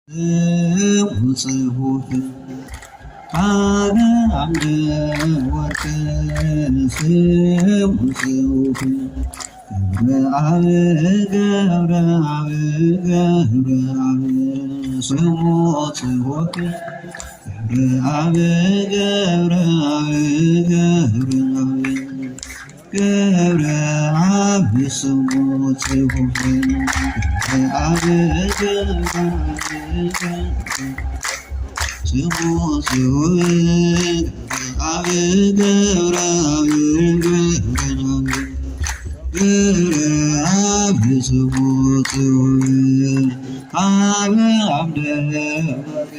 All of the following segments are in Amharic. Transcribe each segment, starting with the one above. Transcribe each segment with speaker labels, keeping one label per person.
Speaker 1: ጽሑፍ አበ አምደ ወርቅ ስሙ ጽሑፍ ገብረ አብ ስሙ ጽሑፍ ገብረ አብ ስሙ ጽሑፍ ስሙ ጽሑፍ ገብረ አብ ስሙ ጽሑፍ አበ አምደ ወርቅ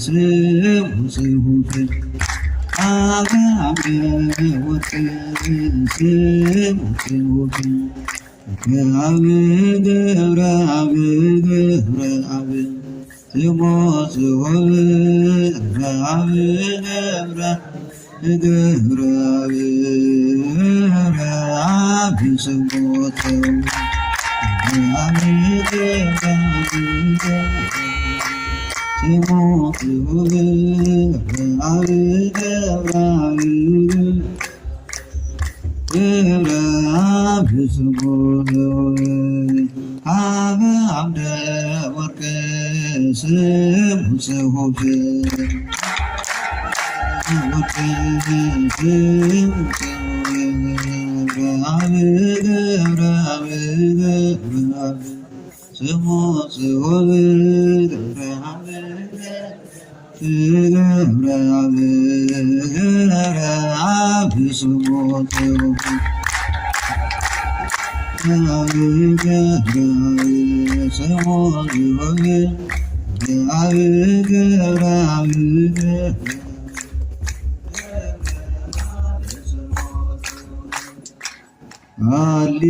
Speaker 1: ስሙ ጽሑፍ አበ አምደ ወርቅ ስሙ ጽሑፍ ገብረ አብ ስሙ ጽሑፍ ገብረ አብ ስሙ ጽሑፍ አበ አምደ ወርቅ ስሙ ጽሑፍ ስሙ ጽሑፍ ገብረ አብ ስሙ ጽሑፍ ሃሌ